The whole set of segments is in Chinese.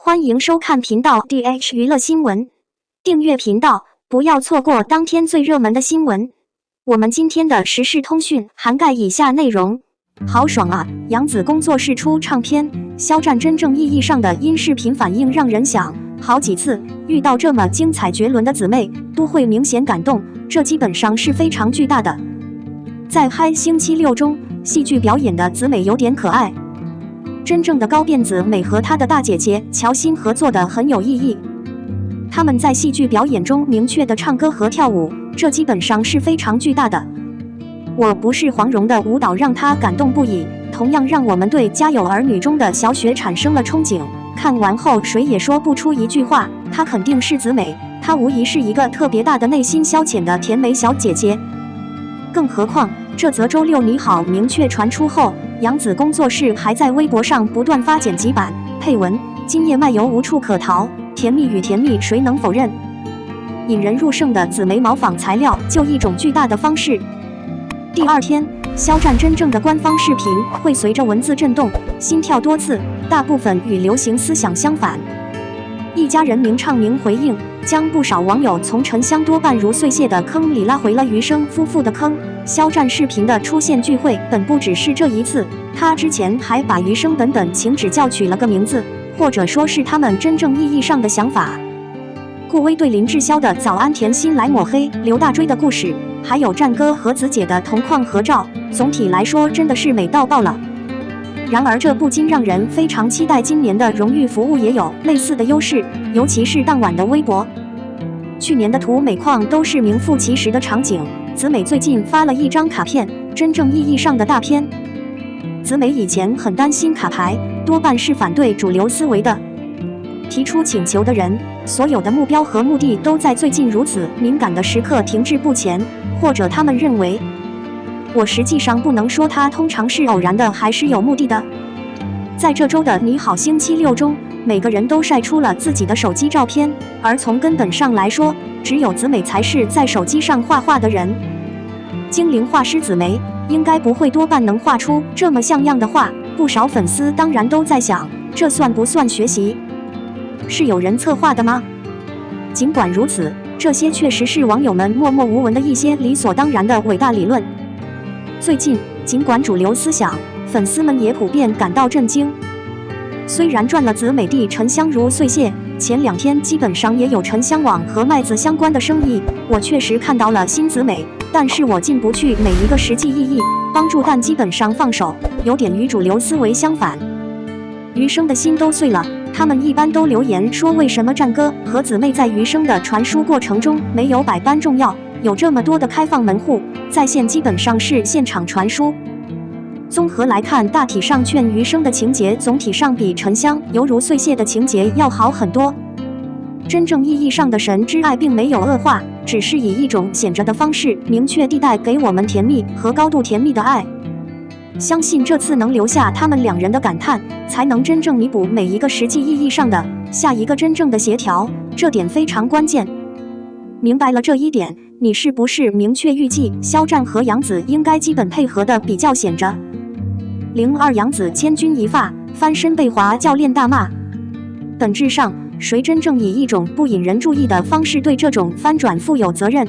欢迎收看频道 DH 娱乐新闻，订阅频道，不要错过当天最热门的新闻。我们今天的时事通讯涵盖以下内容：豪爽啊！杨紫工作室出唱片，肖战真正意义上的音视频反应让人想，好几次遇到这么精彩绝伦的姊妹，都会明显感动，这基本上是非常巨大的。在嗨星期六中，戏剧表演的姊妹有点可爱。真正的高辫子美和她的大姐姐乔欣合作的很有意义。他们在戏剧表演中明确的唱歌和跳舞，这基本上是非常巨大的。我不是黄蓉的舞蹈让她感动不已，同样让我们对《家有儿女》中的小雪产生了憧憬。看完后谁也说不出一句话，她肯定是姊妹，她无疑是一个特别大的内心消遣的甜美小姐姐。更何况这则周六你好明确传出后，杨紫工作室还在微博上不断发剪辑版，配文：今夜漫游无处可逃，甜蜜与甜蜜谁能否认？引人入胜的紫眉毛仿材料，就一种巨大的方式。第二天，肖战真正的官方视频会随着文字震动，心跳多次，大部分与流行思想相反。一家人名唱名回应，将不少网友从沉香多半如碎屑的坑里拉回了余生夫妇的坑。肖战视频的出现聚会本不只是这一次，他之前还把余生本本请指教取了个名字，或者说是他们真正意义上的想法。顾威对林志潇的早安甜心来抹黑，刘大追的故事，还有战哥和子姐的同框合照，总体来说真的是美到爆了。然而这不禁让人非常期待今年的荣誉服务也有类似的优势，尤其是当晚的微博。去年的图每框都是名副其实的场景，紫美最近发了一张卡片，真正意义上的大片。紫美以前很担心卡牌，多半是反对主流思维的。提出请求的人，所有的目标和目的都在最近如此敏感的时刻停滞不前，或者他们认为，我实际上不能说它通常是偶然的还是有目的的。在这周的你好星期六中，每个人都晒出了自己的手机照片，而从根本上来说，只有紫美才是在手机上画画的人。精灵画师紫梅应该不会多半能画出这么像样的画，不少粉丝当然都在想，这算不算学习？是有人策划的吗？尽管如此，这些确实是网友们默默无闻的一些理所当然的伟大理论。最近，尽管主流思想，粉丝们也普遍感到震惊。虽然赚了紫美的沉香如碎屑，前两天基本上也有沉香网和麦子相关的生意，我确实看到了新紫美，但是我进不去每一个实际意义，帮助但基本上放手，有点与主流思维相反。余生的心都碎了，他们一般都留言说为什么战哥和姊妹在余生的传输过程中没有百般重要，有这么多的开放门户，在线基本上是现场传输。综合来看，大体上劝余生的情节总体上比沉香犹如碎屑的情节要好很多。真正意义上的神之爱并没有恶化，只是以一种显着的方式明确地带给我们甜蜜和高度甜蜜的爱。相信这次能留下他们两人的感叹，才能真正弥补每一个实际意义上的下一个真正的协调，这点非常关键。明白了这一点，你是不是明确预计肖战和杨紫应该基本配合的比较显着？02杨紫千钧一发，翻身被华教练大骂。本质上，谁真正以一种不引人注意的方式对这种翻转负有责任？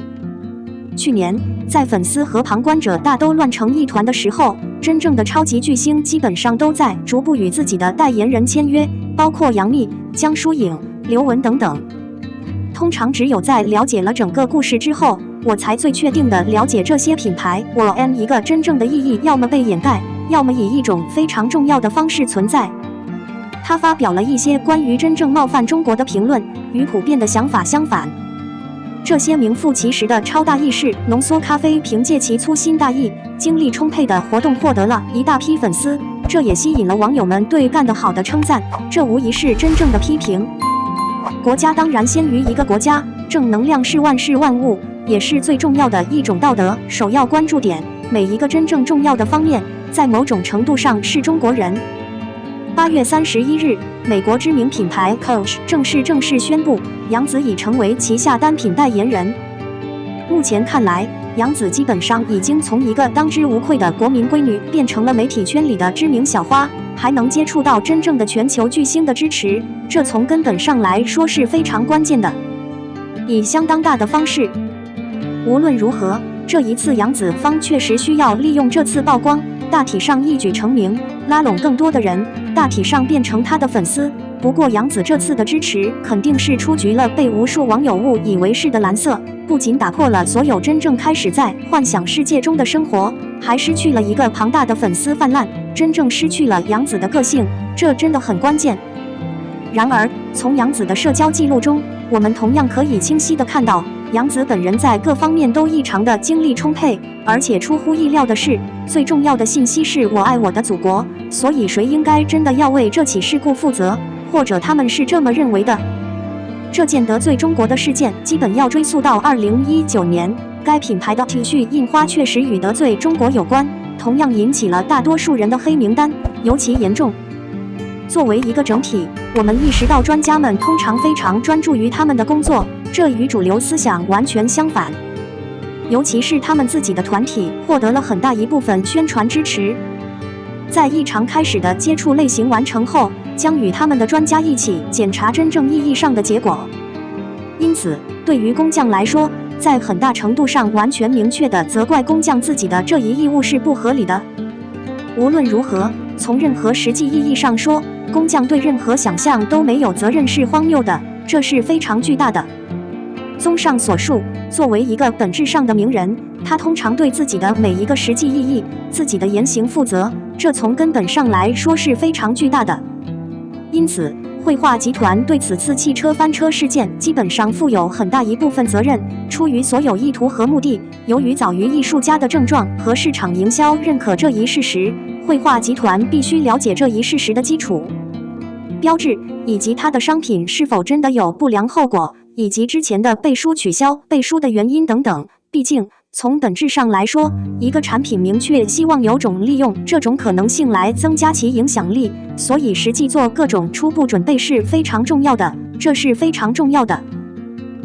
去年，在粉丝和旁观者大都乱成一团的时候，真正的超级巨星基本上都在逐步与自己的代言人签约，包括杨幂、江疏影、刘雯等等。通常只有在了解了整个故事之后，我才最确定的了解这些品牌一个真正的意义，要么被掩盖，要么以一种非常重要的方式存在。他发表了一些关于真正冒犯中国的评论，与普遍的想法相反。这些名副其实的超大意识浓缩咖啡凭借其粗心大意、精力充沛的活动获得了一大批粉丝，这也吸引了网友们对干得好的称赞，这无疑是真正的批评。国家当然先于一个国家，正能量是万事万物，也是最重要的一种道德首要关注点，每一个真正重要的方面，在某种程度上是中国人。8月31日，美国知名品牌 Coach 正式宣布，杨紫已成为旗下单品代言人。目前看来，杨紫基本上已经从一个当之无愧的国民闺女，变成了媒体圈里的知名小花，还能接触到真正的全球巨星的支持，这从根本上来说是非常关键的，以相当大的方式。无论如何，这一次杨子方确实需要利用这次曝光，大体上一举成名，拉拢更多的人，大体上变成他的粉丝。不过杨子这次的支持肯定是出局了被无数网友误以为是的蓝色，不仅打破了所有真正开始在幻想世界中的生活，还失去了一个庞大的粉丝泛滥，真正失去了杨子的个性，这真的很关键。然而，从杨子的社交记录中，我们同样可以清晰地看到，杨子本人在各方面都异常的精力充沛，而且出乎意料的是，最重要的信息是我爱我的祖国，所以谁应该真的要为这起事故负责？或者他们是这么认为的。这件得罪中国的事件基本要追溯到2019年，该品牌的 T 恤印花确实与得罪中国有关，同样引起了大多数人的黑名单，尤其严重。作为一个整体，我们意识到专家们通常非常专注于他们的工作，这与主流思想完全相反。尤其是他们自己的团体获得了很大一部分宣传支持。在异常开始的接触类型完成后，将与他们的专家一起检查真正意义上的结果。因此，对于工匠来说，在很大程度上完全明确地责怪工匠自己的这一义务是不合理的。无论如何，从任何实际意义上说，工匠对任何想象都没有责任是荒谬的，这是非常巨大的。综上所述，作为一个本质上的名人，他通常对自己的每一个实际意义、自己的言行负责，这从根本上来说是非常巨大的。因此，绘画集团对此次汽车翻车事件基本上负有很大一部分责任。出于所有意图和目的，由于早于艺术家的症状和市场营销认可这一事实，绘画集团必须了解这一事实的基础、标志以及它的商品是否真的有不良后果，以及之前的背书取消背书的原因等等。毕竟，从本质上来说，一个产品明确希望有种利用这种可能性来增加其影响力，所以实际做各种初步准备是非常重要的，这是非常重要的。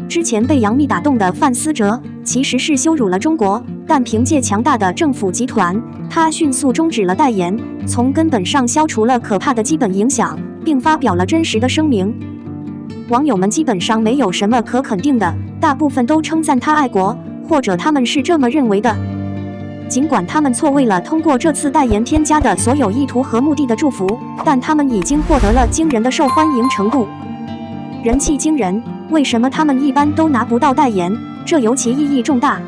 之前被杨幂打动的范思哲其实是羞辱了中国，但凭借强大的政府集团，他迅速终止了代言，从根本上消除了可怕的基本影响，并发表了真实的声明。网友们基本上没有什么可肯定的，大部分都称赞他爱国，或者他们是这么认为的。尽管他们错位了通过这次代言添加的所有意图和目的的祝福，但他们已经获得了惊人的受欢迎程度，人气惊人。为什么他们一般都拿不到代言？这尤其意义重大。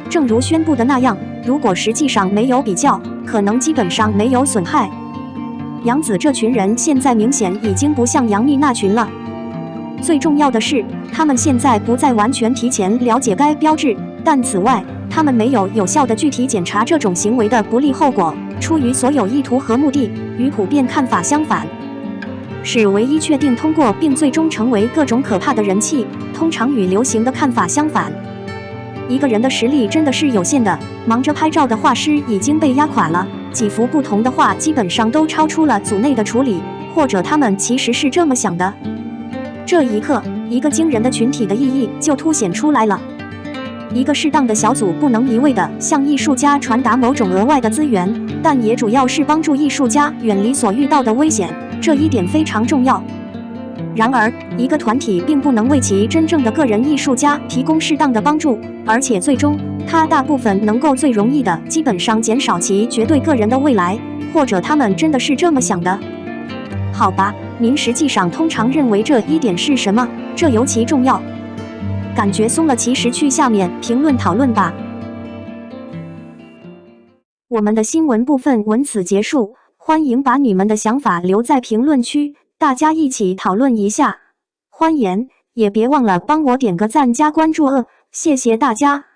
正如宣布的那样，如果实际上没有比较，可能基本上没有损害。杨子这群人现在明显已经不像杨幂那群了。最重要的是，他们现在不再完全提前了解该标志，但此外，他们没有有效的具体检查这种行为的不利后果，出于所有意图和目的，与普遍看法相反，是唯一确定通过并最终成为各种可怕的人气，通常与流行的看法相反。一个人的实力真的是有限的，忙着拍照的画师已经被压垮了，几幅不同的画基本上都超出了组内的处理，或者他们其实是这么想的。这一刻，一个惊人的群体的意义就凸显出来了。一个适当的小组不能一味地向艺术家传达某种额外的资源，但也主要是帮助艺术家远离所遇到的危险，这一点非常重要。然而，一个团体并不能为其真正的个人艺术家提供适当的帮助，而且最终，它大部分能够最容易的基本上减少其绝对个人的未来，或者他们真的是这么想的。好吧，您实际上通常认为这一点是什么？这尤其重要。感觉松了，其实去下面评论讨论吧。我们的新闻部分文此结束，欢迎把你们的想法留在评论区，大家一起讨论一下。欢迎，也别忘了帮我点个赞加关注谢谢大家。